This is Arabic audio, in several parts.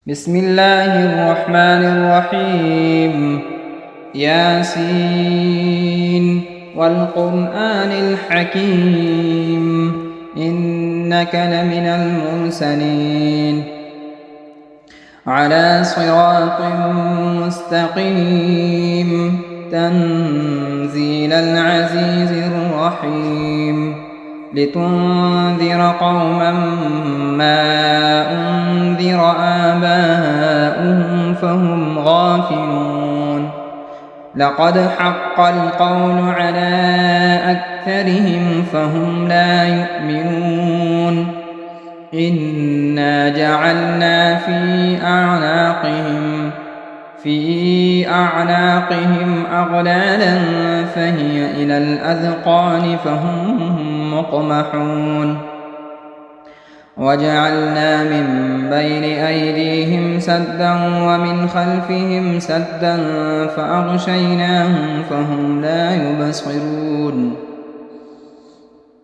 بسم الله الرحمن الرحيم. ياسين والقرآن الحكيم إنك لمن المرسلين على صراط مستقيم تنزيل العزيز الرحيم لتنذر قوما ما أنذر آباؤهم فهم غافلون لقد حق القول على أكثرهم فهم لا يؤمنون إنا جعلنا في أعناقهم أغلالا فهي إلى الأذقان فهم مقمحون وجعلنا من بين أيديهم سدا ومن خلفهم سدا فأغشيناهم فهم لا يبصرون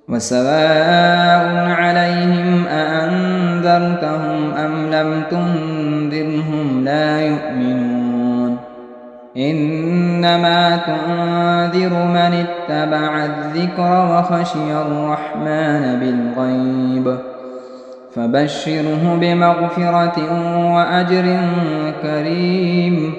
وسواء عليهم أأنذرتهم أم لم تنذرهم لا يؤمنون إنما تنذر من اتبع الذكر وخشي الرحمن بالغيب فبشره بمغفرة وأجر كريم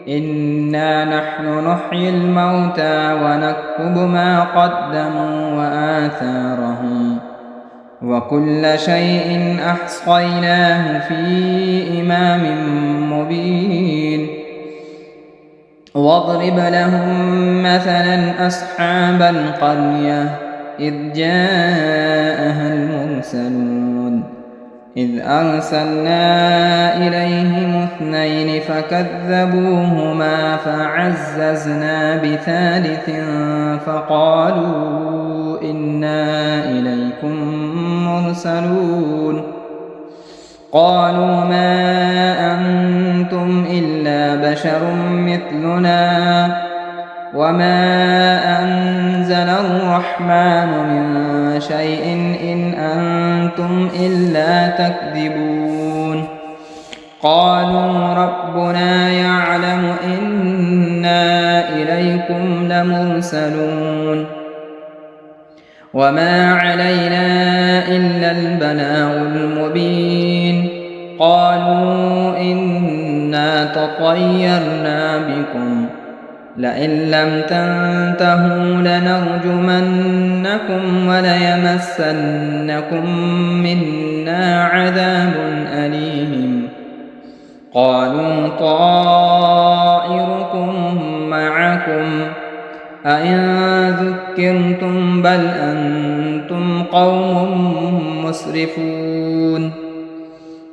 إنا نحن نحيي الموتى ونكتب ما قدموا وآثارهم وكل شيء أحصيناه في إمام مبين واضرب لهم مثلا أصحاب القرية إذ جاءها المرسلون إذ أرسلنا إليهم اثنين فكذبوهما فعززنا بثالث فقالوا إنا إليكم مرسلون قالوا ما أنتم إلا بشر مثلنا وما أنزل الرحمن من شيء إن أنتم إلا تكذبون قالوا ربنا يعلم إنا إليكم لمرسلون وما علينا إلا البلاغ المبين قالوا إنا تطيرنا بكم لئن لم تنتهوا لنرجمنكم وليمسنكم منا عذاب أليم قالوا طائركم معكم أئن ذكرتم بل أنتم قوم مسرفون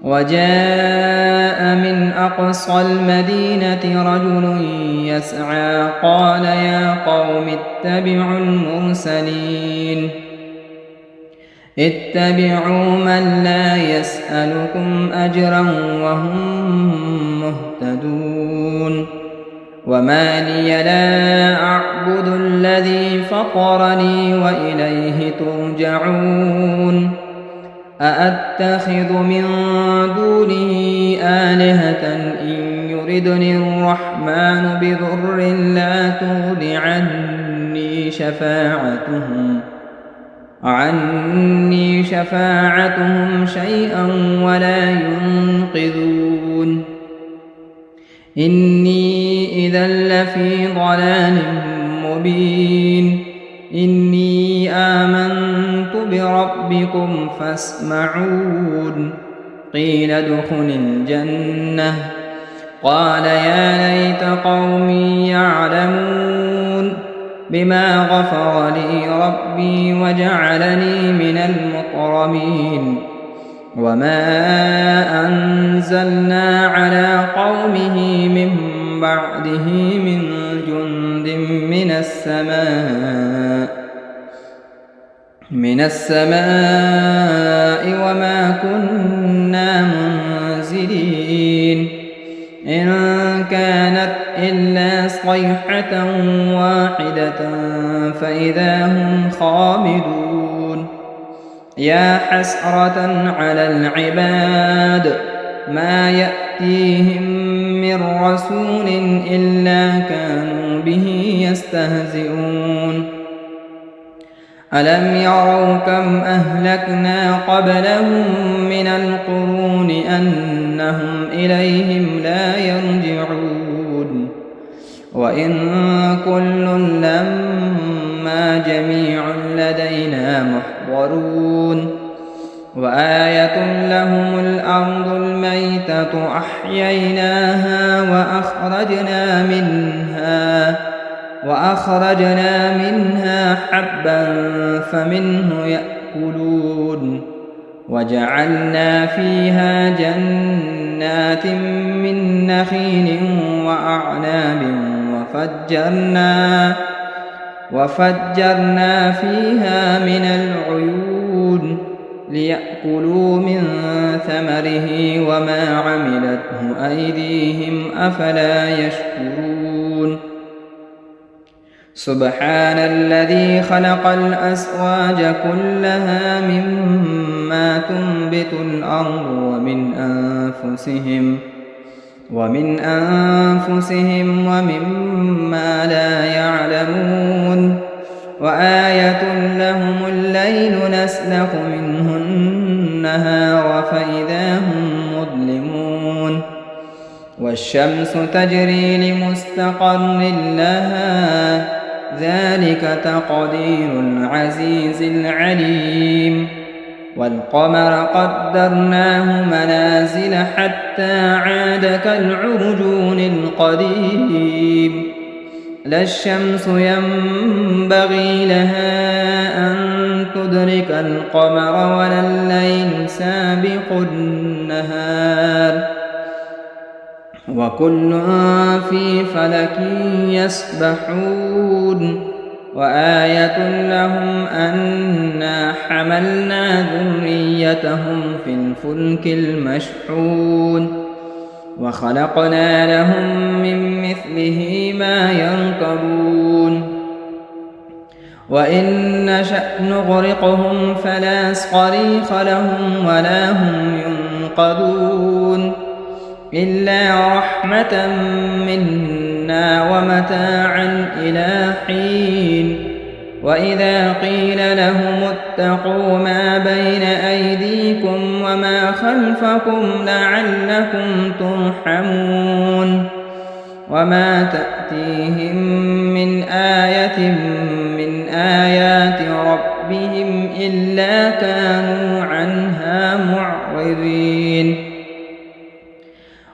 وجاء من أقصى المدينة رجل يسعى قال يا قوم اتبعوا المرسلين اتبعوا من لا يسألكم أجرا وهم مهتدون وما لي لا أعبد الذي فطرني وإليه ترجعون أأتخذ من دونه آلهة إن يردني الرحمن بضر لا تغن عني شفاعتهم شيئا ولا ينقذون إني إذا لفي ضلال مبين إني آمنت بربكم فاسمعون قيل ادخل الجنة قال يا ليت قومي يعلمون بما غفر لي ربي وجعلني من المكرمين وما أنزلنا على قومه من بعده من جند من السماء وما كنا منزلين إن كانت إلا صيحة واحدة فإذا هم خامدون يا حسرة على العباد ما يأتيهم من رسول إلا كانوا به يستهزئون ألم يروا كم أهلكنا قبلهم من القرون أنهم إليهم لا يرجعون وإن كل لما جميع لدينا محضرون وآية لهم الأرض الميتة أحييناها وأخرجنا منها حبا فمنه يأكلون وجعلنا فيها جنات من نخيل وأعناب وفجرنا فيها من العيون ليأكلوا من ثمره وما عملته أيديهم أفلا يشكرون سبحان الذي خلق الأزواج كلها مما تنبت الأرض ومن أنفسهم ومما لا يعلمون وآية لهم الليل نسلخ منه النهار فإذا هم مظلمون والشمس تجري لمستقر لها ذلك تقدير العزيز العليم والقمر قدرناه منازل حتى عاد كالعرجون القديم لا الشمس ينبغي لها أن تدرك القمر ولا الليل سابق النهار وكل في فلك يسبحون وآية لهم أنا حملنا ذريتهم في الفلك المشحون وخلقنا لهم من مثله ما يركبون وإن نشأ نغرقهم فلا صريخ لهم ولا هم ينقذون إلا رحمة منا ومتاعا إلى حين وإذا قيل لهم اتقوا ما بين أيديكم وما خلفكم لعلكم ترحمون وما تأتيهم من آية من آيات ربهم إلا كانوا عنها معرضين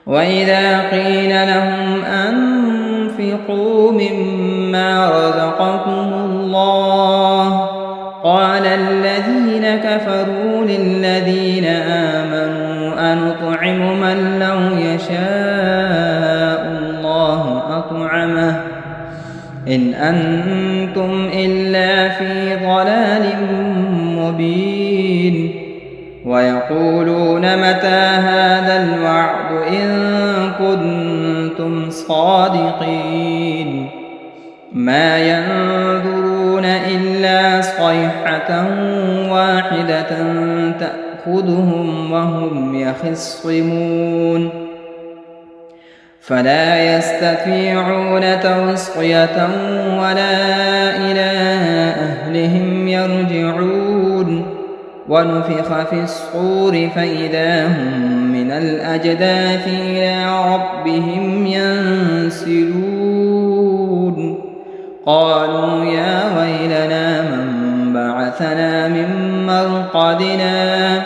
وإذا قيل لهم أنفقوا مما رزقكم الله قال الذين كفروا للذين آمنوا أنطعم من لو يشاء الله أطعمه إن أنتم إلا في ضلال مبين ويقولون متى هذا الوعد إن كنتم صادقين ما ينظرون إلا صيحة واحدة تأخذهم وهم يخصمون فلا يستطيعون توصية ولا إلى أهلهم يرجعون ونفخ في الصور فإذا هم من الأجداث إلى ربهم ينسلون قالوا يا ويلنا من بعثنا من مرقدنا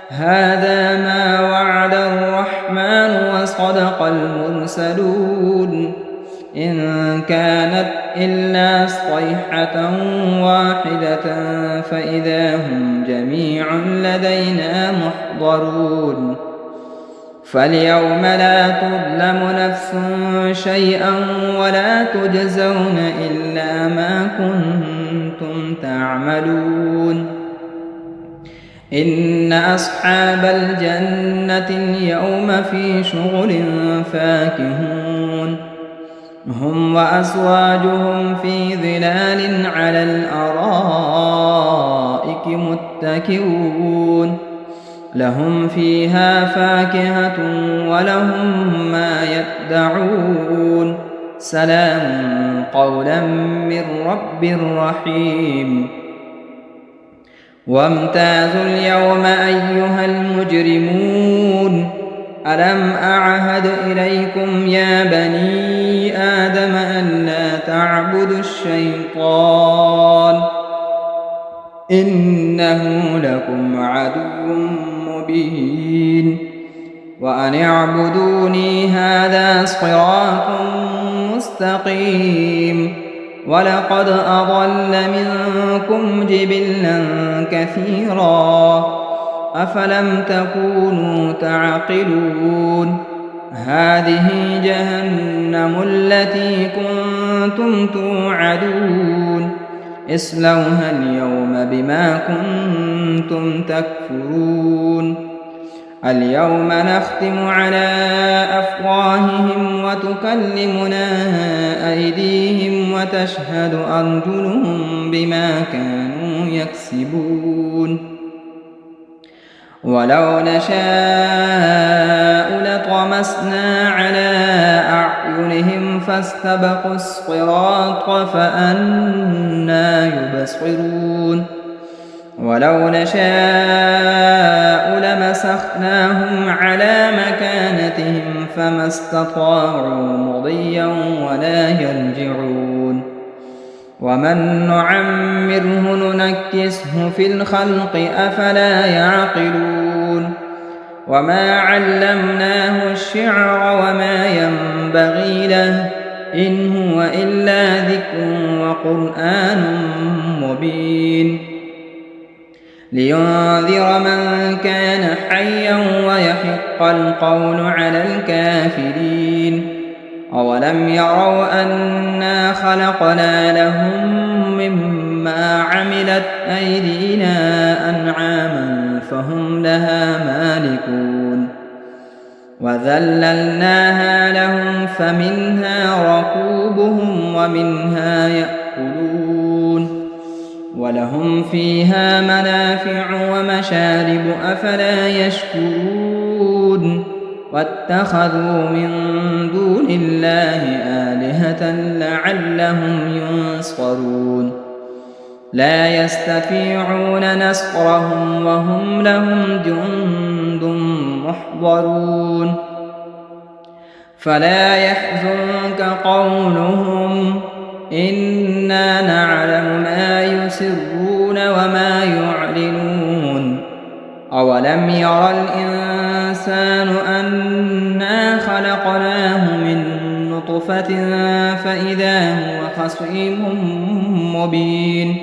هذا ما وعد الرحمن وصدق المرسلون إن كانت إلا صيحة واحدة فإذا هم جميع لدينا محضرون فاليوم لا تظلم نفس شيئا ولا تجزون إلا ما كنتم تعملون إن أصحاب الجنة اليوم في شغل فاكهون هم وأزواجهم في ظلال على الأرائك متكئون لهم فيها فاكهة ولهم ما يدعون سلام قولا من رب رحيم وامتازوا اليوم أيها المجرمون ألم أعهد إليكم يا بني آدم أن لا تعبدوا الشيطان إنه لكم عدو مبين وأن اعبدوني هذا صراط مستقيم ولقد أضل منكم جبلا كثيرا أفلم تكونوا تعقلون هذه جهنم التي كنتم توعدون اصلوها اليوم بما كنتم تكفرون اليوم نختم على أفواههم وتكلمنا أيديهم وتشهد أرجلهم بما كانوا يكسبون ولو نشاء لطمسنا على أعينهم فاستبقوا الصراط فأنى يبصرون ولو نشاء لمسخناهم على مكانتهم فما استطاعوا مضيا ولا يرجعون ومن نعمره ننكسه في الخلق أفلا يعقلون وما علمناه الشعر وما ينبغي له إن هو إلا ذكر وقرآن مبين لينذر من كان حيا ويحق القول على الكافرين أولم يروا أنا خلقنا لهم مما عملت أيدينا أنعاما فهم لها مالكون وذللناها لهم فمنها ركوبهم ومنها يأكلون ولهم فيها منافع ومشارب أفلا يشكرون واتخذوا من دون الله آلهة لعلهم ينصرون لا يستطيعون نصرهم وهم لهم جند محضرون فلا يحزنك قولهم إنا نعلم ما يسرون وما يعلنون أولم ير الإنسان أنا خلقناه من نطفة فإذا هو خصيم مبين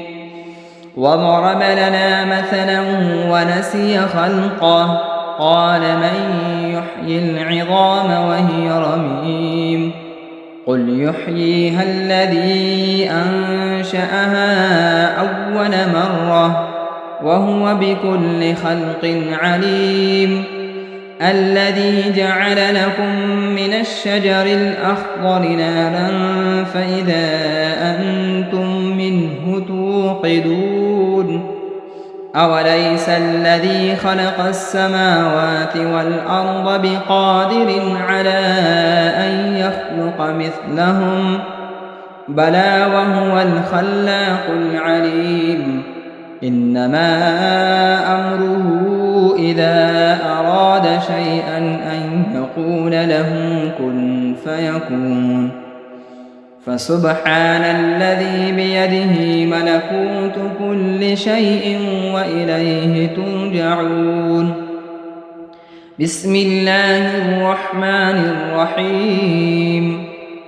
وضرب لنا مثلا ونسي خلقه قال من يحيي العظام وهي رميم قل يحييها الذي أنشأها أول مرة وهو بكل خلق عليم الذي جعل لكم من الشجر الأخضر نارا فإذا أنتم منه توقدون أوليس الذي خلق السماوات والأرض بقادر على أن يخلق مثلهم بلى وهو الخلاق العليم إنما أمره إذا أراد شيئا أن يقول له كن فيكون فسبحان الذي بيده ملكوت كل شيء وإليه ترجعون بسم الله الرحمن الرحيم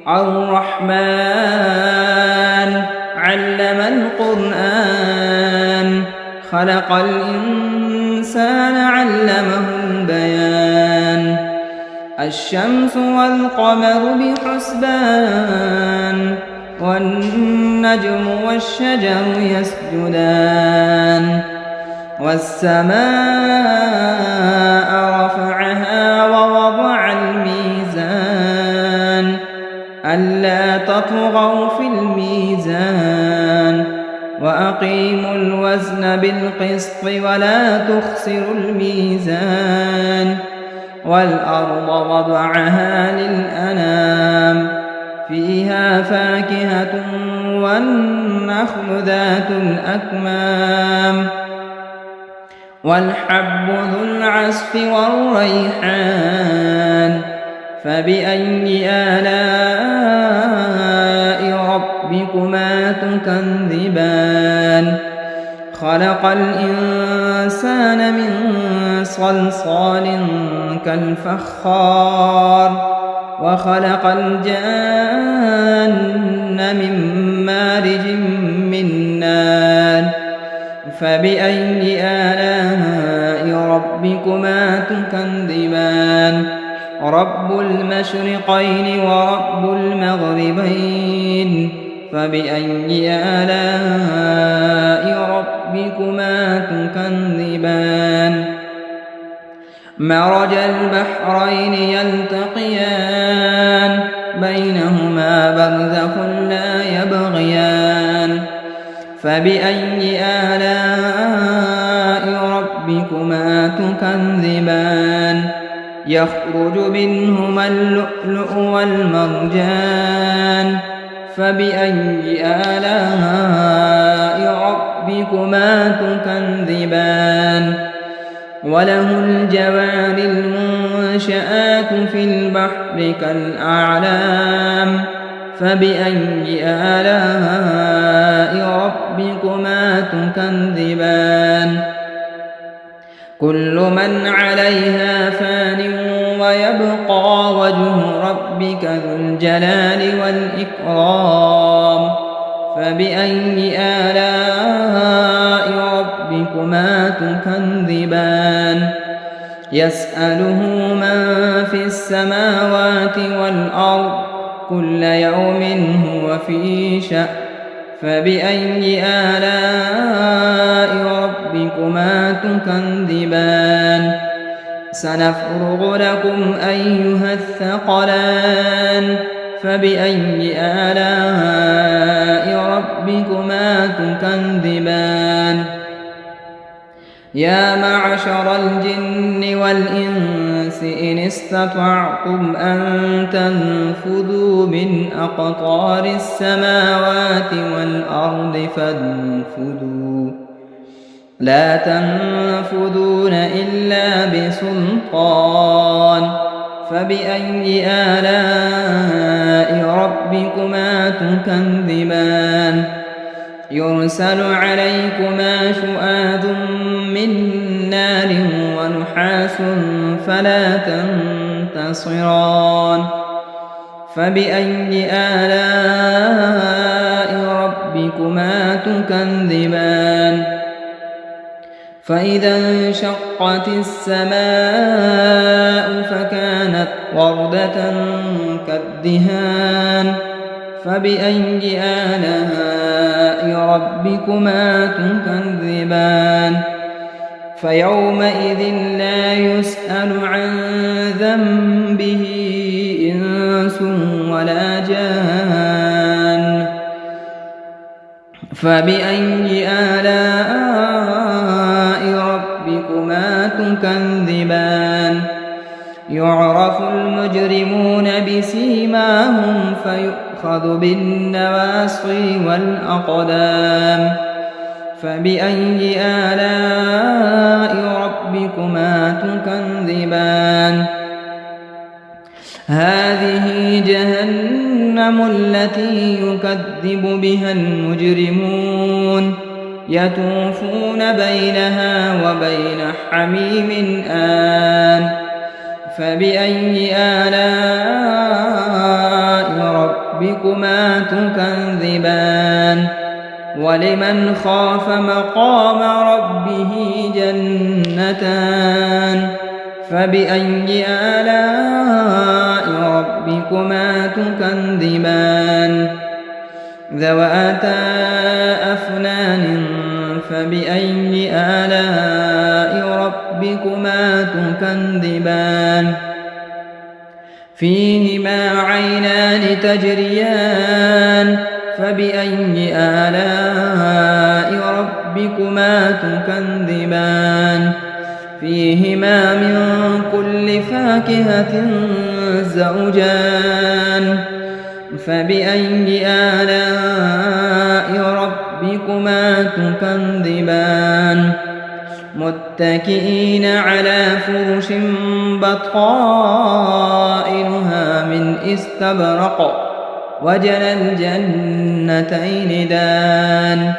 الرحمن علم القرآن خلق الإنسان علمه البيان الشمس والقمر بحسبان والنجم والشجر يسجدان والسماء رفعها ووضع الميزان ألا تطغوا في الميزان وأقيموا الوزن بالقسط ولا تخسروا الميزان والأرض وضعها للأنام فيها فاكهة والنخل ذات الأكمام والحب ذو العصف والريحان فبأي آلاء ربكما تكذبان خلق الإنسان من صلصال كالفخار وخلق الجان من مارج من نار فبأي آلاء ربكما تكذبان رب المشرقين ورب المغربين فبأي آلاء ربكما تكذبان مرج البحرين يلتقيان بينهما برزخ لا يبغيان فبأي آلاء ربكما تكذبان يخرج منهما اللؤلؤ والمرجان فبأي آلاء ربكما تكذبان وله الجوار المنشآت في البحر كالأعلام فبأي آلاء ربكما تكذبان كل من عليها فان ويبقى وجه ربك ذو الجلال والإكرام فبأي آلاء ربكما تكذبان يسأله من في السماوات والأرض كل يوم هو في شأن فبأي آلاء ربكما تكذبان سنفرغ لكم أيها الثقلان فبأي آلاء ربكما تكذبان يا معشر الجن والإنس إن استطعتم أن تنفذوا من أقطار السماوات والأرض فانفذوا لا تنفذون إلا بسلطان فبأي آلاء ربكما تكذبان يرسل عليكما شؤاد من نار ونحاس فلا تنتصران فبأي آلاء ربكما تكذبان فإذا انشقت السماء فكانت وردة كالدهان فبأي آلاء ربكما تكذبان فيومئذ لا يسأل عن ذنبه إنس ولا جان فبأي آلاء ربكما تكذبان يعرف المجرمون بسيماهم فيؤخذ بالنواصي والأقدام فبأي آلاء ربكما تكذبان هذه جهنم التي يكذب بها المجرمون يطوفون بينها وبين حميم آن فبأي آلاء ربكما تكذبان ولمن خاف مقام ربه جنتان فبأي آلاء ربكما تكذبان ذواتا أفنان فبأي آلاء ربكما تكذبان فيهما عينان تجريان فبأي آلاء ربكما تكذبان فيهما من كل فاكهة زوجان فبأي آلاء ربكما تكذبان متكئين على فرش بطائنها من استبرق وجنى الجنتين دان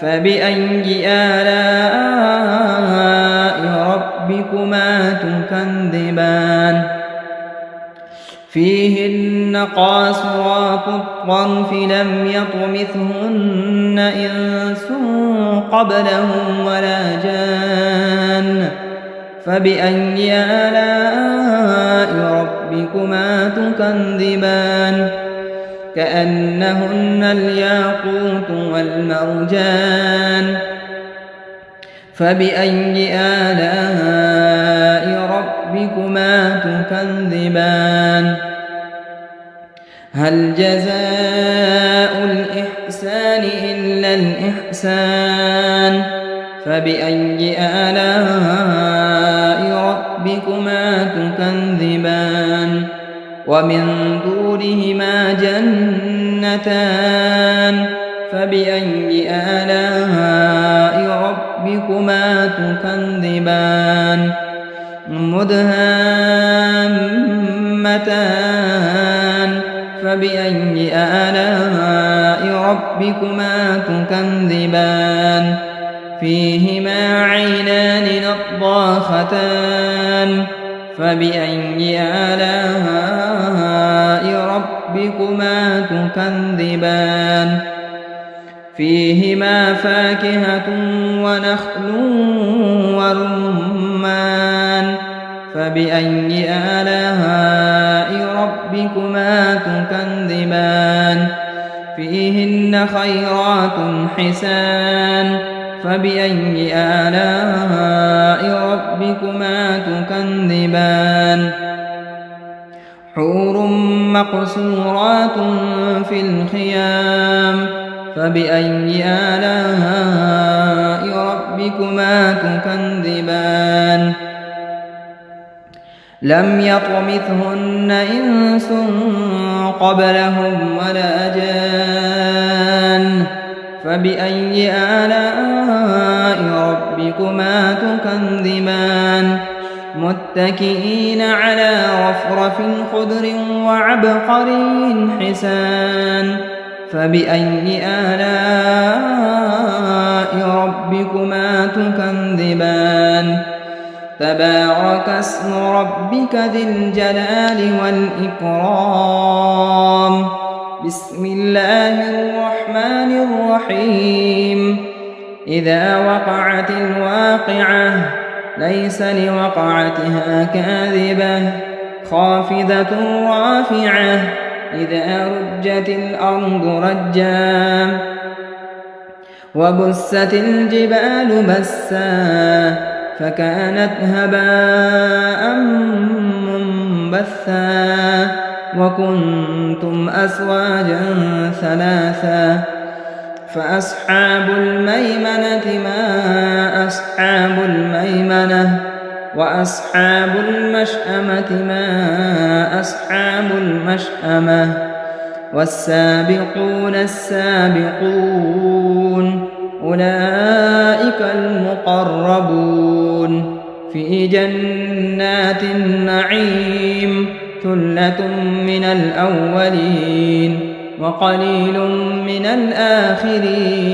فبأي آلاء ربكما تكذبان فيهن قاصرات الطرف لم يطمثهن إنس قبلهم ولا جان فبأي آلاء ربكما تكذبان كأنهن الياقوت والمرجان فبأي آلاء ربكما تكذبان هل جزاء الإحسان إلا الإحسان فبأي آلاء ربكما تكذبان ومن دونهما جنتان فبأي آلاء ربكما تكذبان مدهامتان فبأي آلاء ربكما تكذبان فيهما عينان نضاختان فبأي آلاء ربكما تكذبان فيهما فاكهة ونخل ورمان فبأي آلاء ربكما تكذبان فيهن خيرات حسان فبأي آلاء ربكما تكذبان حور مقصورات في الخيام فبأي آلاء ربكما تكذبان لم يطمثهن إنس قبلهم ولا جان فبأي آلاء ربكما تكذبان متكئين على رفرف خضر وعبقري حسان فبأي آلاء ربكما تكذبان تبارك اسم ربك ذي الجلال والإكرام بسم الله الرحمن الرحيم إذا وقعت الواقعة ليس لوقعتها كاذبة خافضة رافعة إذا رجت الأرض رجا وبست الجبال بسا فكانت هباء منبثا وكنتم أزواجا ثلاثا فأصحاب الميمنة ما أصحاب الميمنة وأصحاب المشأمة ما أصحاب المشأمة والسابقون السابقون أولئك المقربون في جنات النعيم ثلة من الأولين وقليل من الآخرين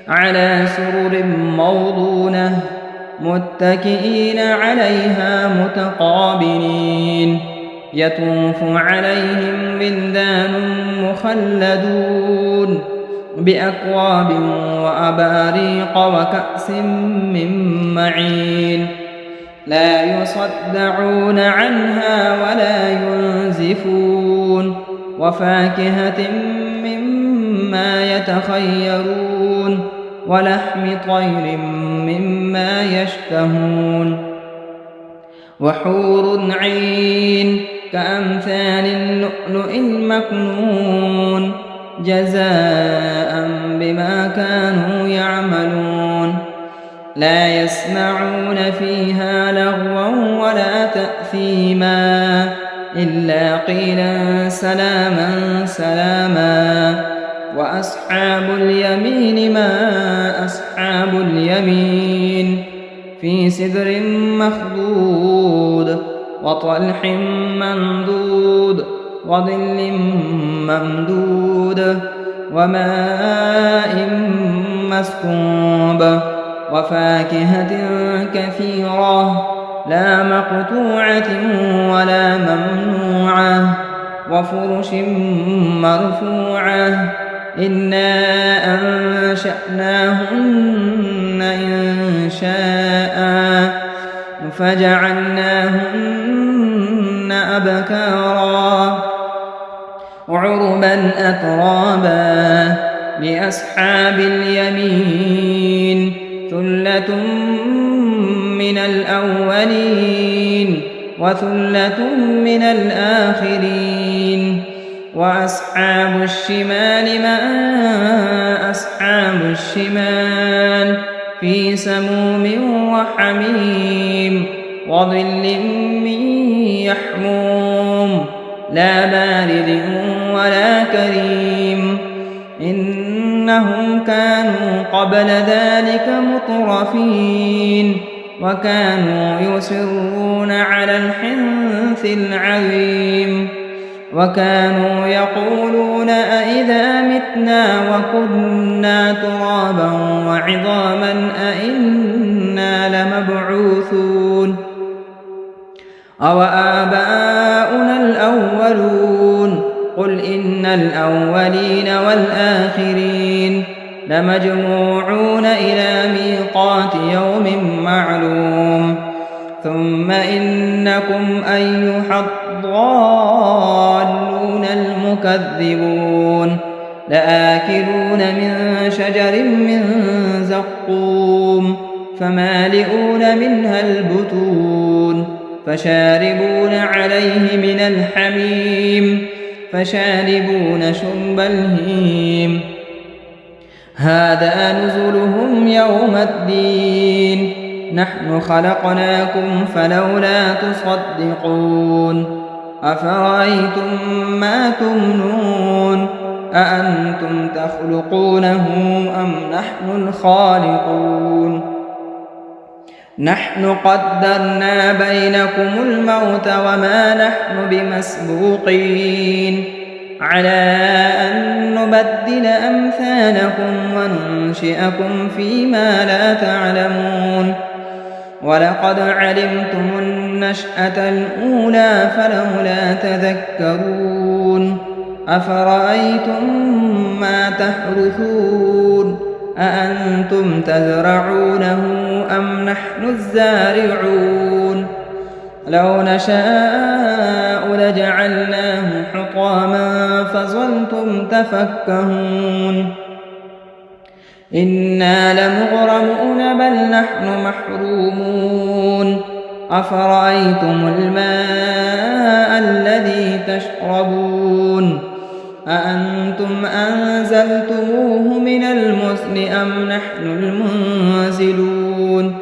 على سرر موضونة متكئين عليها متقابلين يطوف عليهم ولدان مخلدون بأكواب وأباريق وكأس من معين لا يصدعون عنها ولا ينزفون وفاكهة مما يتخيرون ولحم طير مما يشتهون وحور عين كأمثال اللؤلؤ المكنون جزاء بما كانوا يعملون لا يسمعون فيها لغوا ولا تأثيما إلا قيلا سلاما سلاما. وأصحاب اليمين ما أصحاب اليمين في سدر مخضود وطلح منضود وظل ممدود وماء مسكوب وفاكهة كثيرة لا مقطوعة ولا ممنوعة وفرش مرفوعة إنا أنشأناهن إنشاء فجعلناهن أبكارا عربا أترابا لأصحاب اليمين ثلة من الأولين وثلة من الآخرين. وأصحاب الشمال ما أصحاب الشمال في سموم وحميم وظل من يحموم لا بارد ولا كريم إنهم كانوا قبل ذلك مترفين وكانوا يصرون على الحنث العظيم وكانوا يقولون أئذا متنا وكنا ترابا وعظاما أئنا لمبعوثون أو آباؤنا الأولون قل إن الأولين والآخرين لمجموعون إلى ميقات يوم معلوم ثم إنكم أيها الضالون المكذبون لآكلون من شجر من زقوم فمالئون منها البطون فشاربون عليه من الحميم فشاربون شرب الهيم هذا نزلهم يوم الدين نحن خلقناكم فلولا تصدقون أفرأيتم ما تمنون أأنتم تخلقونه أم نحن الخالقون نحن قدرنا بينكم الموت وما نحن بمسبوقين على أن نبدل أمثالكم وننشئكم فيما لا تعلمون ولقد علمتم النشأة الأولى فلولا تذكرون أفرأيتم ما تحرثون أأنتم تزرعونه أم نحن الزارعون لو نشاء لجعلناه حطاما فظلتم تفكهون إنا لمغرمون بل نحن محرومون أفرأيتم الماء الذي تشربون أأنتم أنزلتموه من المزن أم نحن المنزلون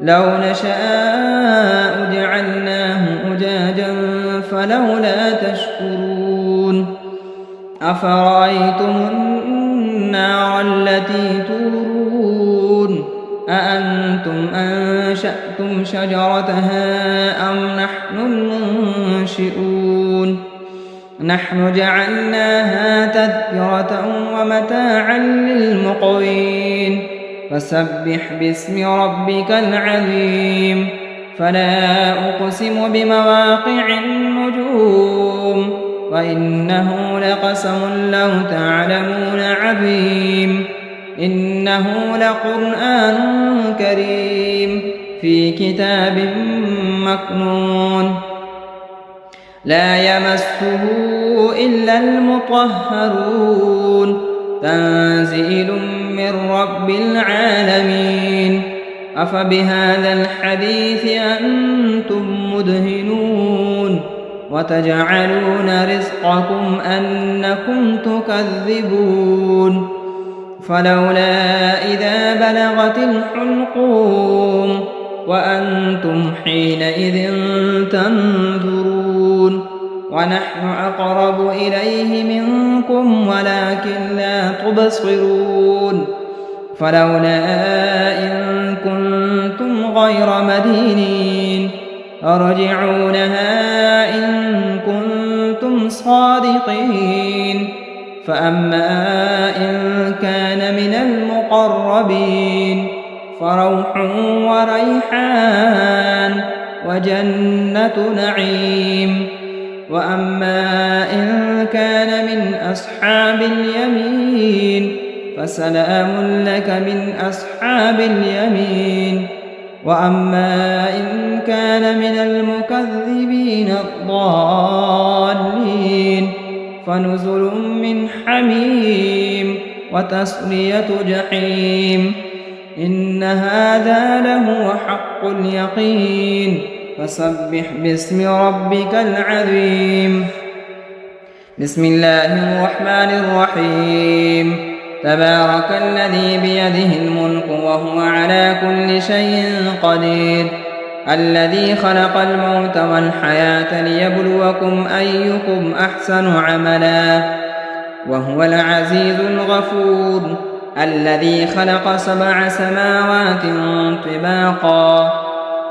لو نشاء جعلناه أجاجا فلولا تشكرون أفرأيتم النار التي تورون أأنتم أنشأتم شجرتها أم نحن المنشئون نحن جعلناها تذكرة ومتاعا للمقوين فسبح باسم ربك العظيم فلا أقسم بمواقع النجوم وإنه لقسم لو تعلمون عظيم إنه لقرآن كريم في كتاب مكنون لا يمسه إلا المطهرون تنزيل من رب العالمين أفبهذا الحديث أنتم مدهنون وتجعلون رزقكم أنكم تكذبون فلولا إذا بلغت الحلقوم وأنتم حينئذ تنظرون ونحن أقرب إليه منكم ولكن لا تبصرون فلولا إن كنتم غير مدينين أرجعونها إن كنتم صادقين فأما إن كان من المقربين فروح وريحان وجنة نعيم وأما إن كان من أصحاب اليمين فسلام لك من أصحاب اليمين وأما إن كان من المكذبين الضالين فنزل من حميم وتصلية جحيم إن هذا لهو حق اليقين فسبح باسم ربك العظيم بسم الله الرحمن الرحيم تبارك الذي بيده الملك وهو على كل شيء قدير الذي خلق الموت والحياة ليبلوكم أيكم أحسن عملا وهو العزيز الغفور الذي خلق 7 سماوات طباقا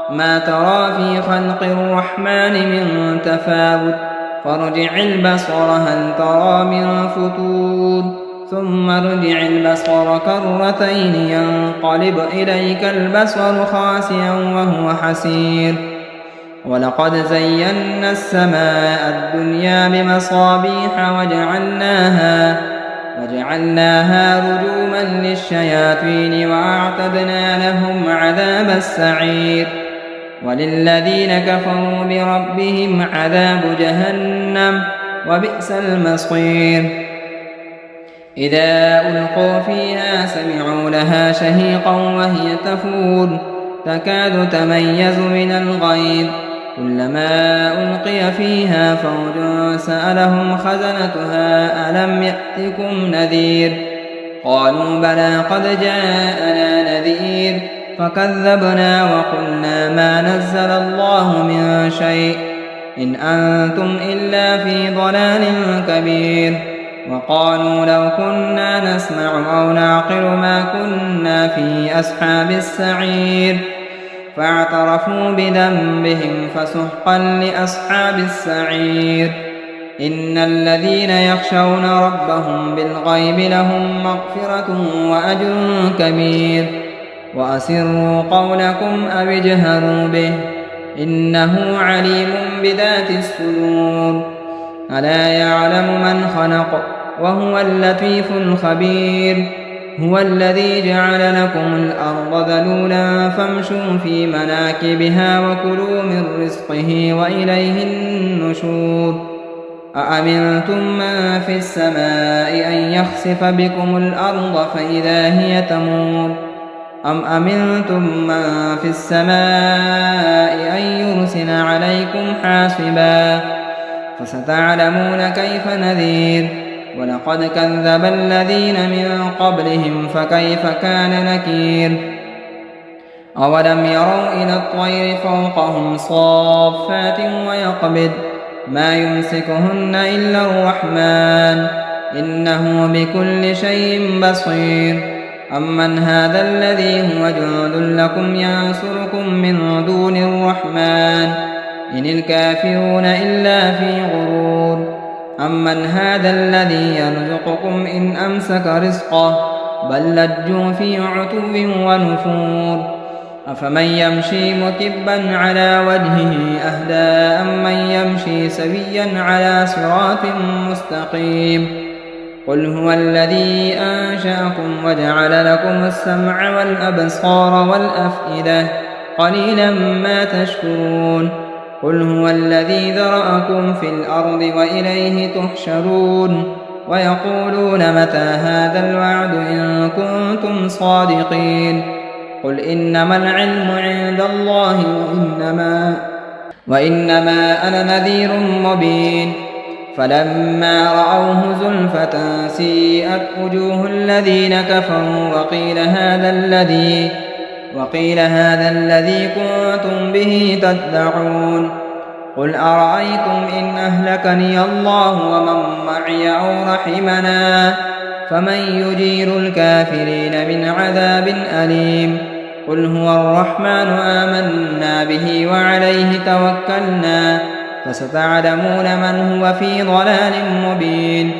ما ترى في خلق الرحمن من تفاوت فارجع البصر هل ترى من فتور ثم ارجع البصر كرتين ينقلب إليك البصر خاسئا وهو حسير ولقد زينا السماء الدنيا بمصابيح وجعلناها رجوما للشياطين وأعتدنا لهم عذاب السعير وللذين كفروا بربهم عذاب جهنم وبئس المصير إذا ألقوا فيها سمعوا لها شهيقا وهي تفور تكاد تميز من الغيظ كلما ألقي فيها فوج سألهم خزنتها ألم يأتكم نذير قالوا بلى قد جاءنا نذير فكذبنا وقلنا ما نزل الله من شيء إن أنتم إلا في ضلال كبير وقالوا لو كنا نسمع أو نعقل ما كنا في أصحاب السعير فاعترفوا بذنبهم فسحقا لأصحاب السعير إن الذين يخشون ربهم بالغيب لهم مغفرة وأجر كبير وأسروا قولكم أو اجهروا به إنه عليم بذات الصدور ألا يعلم من خلق وهو اللطيف الخبير هو الذي جعل لكم الأرض ذلولا فامشوا في مناكبها وكلوا من رزقه وإليه النشور أأمنتم من في السماء أن يخسف بكم الأرض فإذا هي تمور أم أمنتم من في السماء أن يرسل عليكم حاصبا فستعلمون كيف نذير ولقد كذب الذين من قبلهم فكيف كان نكير أولم يروا إلى الطير فوقهم صافات ويقبض ما يمسكهن إلا الرحمن إنه بكل شيء بصير أمن هذا الذي هو جند لكم ينصركم من دون الرحمن إن الكافرون إلا في غرور أمن هذا الذي يرزقكم إن أمسك رزقه بل لجوا في عتو ونفور أفمن يمشي مكبا على وجهه أهدى أمن يمشي سويا على صراط مستقيم قل هو الذي أنشأكم وجعل لكم السمع والأبصار والأفئدة قليلا ما تشكرون قل هو الذي ذرأكم في الأرض وإليه تحشرون ويقولون متى هذا الوعد إن كنتم صادقين قل إنما العلم عند الله وإنما أنا نذير مبين فلما رأوه زلفة سيئت وجوه الذين كفروا وقيل هذا الذي كنتم به تدعون قل أرأيتم إن أهلكني الله ومن معي أو رحمنا فمن يجير الكافرين من عذاب أليم قل هو الرحمن آمنا به وعليه توكلنا فستعلمون من هو في ضلال مبين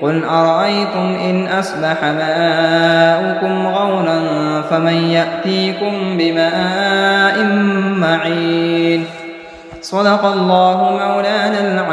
قل أرأيتم إن أصبح ماؤكم غورا فمن يأتيكم بماء معين صدق الله مولانا العظيم.